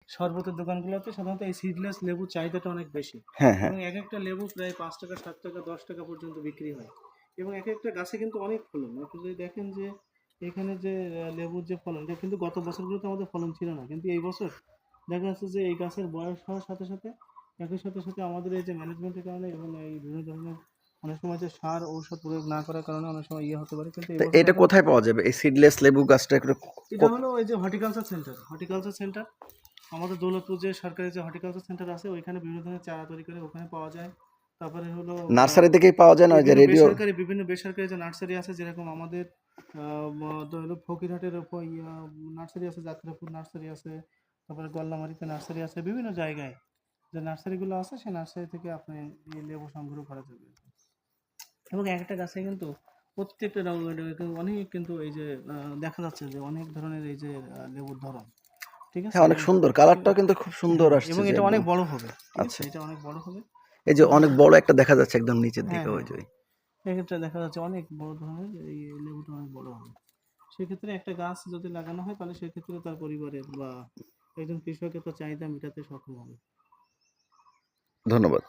শরবতের দোকানগুলোতে সাধারণত এই সিডলেস লেবুর চাহিদাটা অনেক বেশি। হ্যাঁ হ্যাঁ এবং এক একটা লেবু প্রায় 5 টাকা 7 টাকা 10 টাকা পর্যন্ত বিক্রি হয়। এবং এক একটা গাছে কিন্তু অনেক ফলন। আপনি যদি দেখেন যে এখানে যে লেবুর যে ফলন, এটা কিন্তু গত বছরগুলোতে আমাদের ফলন ছিল না, কিন্তু এই বছর দেখা যাচ্ছে যে এই গাছের বয়স হওয়ার সাথে সাথে একই সাথে সাথে আমাদের এই যে ম্যানেজমেন্টের কারণে এবং এই বিভিন্ন ধরনের অনেক সময় যে সার ঔষধ প্রয়োগ না করার কারণে অনেক সময় ইয়ে হতে পারে, কিন্তু তো এবছর এটা এখন কোথায় পাওয়া যাবে এই সিডলেস লেবু গাছটা একটু এটা হলো ওই যে হর্টিকালচার সেন্টার আমাদের দৌলতপুর যে সরকারি যে হর্টিকালচার সেন্টার আছে, ওইখানে বিভিন্ন ধরনের চারা তৈরি করে ওখানে পাওয়া যায়। তারপরে হলো নার্সারি থেকেই পাওয়া যায় না যে রেডিও? বিভিন্ন বেসরকারি যে নার্সারি আছে, যেরকম আমাদের হলো ফকিরহাটের ওপর নার্সারি আছে, যাত্রাপুর নার্সারি আছে, তারপরে গল্লামারিতে নার্সারি আছে, বিভিন্ন জায়গায় যে নার্সারিগুলো আছে সেই নার্সারি থেকে আপনি এই লেবু সংগ্রহ করা যাবে। এবং একটা গাছে কিন্তু প্রত্যেকটা অনেক কিন্তু এই যে দেখা যাচ্ছে যে অনেক ধরনের এই যে লেবুর ধরন, ঠিক আছে। হ্যাঁ অনেক সুন্দর, কালারটাও কিন্তু খুব সুন্দর হ্যাঁ, আসছে এবং যে এটা অনেক একদম। বড় হবে, ঠিক আছে, আচ্ছা, এটা অনেক বড় হবে। এই যে অনেক বড় একটা দেখা যাচ্ছে একদম নিচের হ্যাঁ দিকে ওই হ্যাঁ যে। হ্যাঁ, এক্ষেত্রে দেখা যাচ্ছে অনেক বড় ধরনের এই লেবুটা অনেক বড় হবে। সেক্ষেত্রে একটা গাছ যদি লাগানো হয় তাহলে সেক্ষেত্রে তার পরিবারের বা একজন কৃষকের তার চাহিদা মেটাতে সক্ষম হবে। ধন্যবাদ।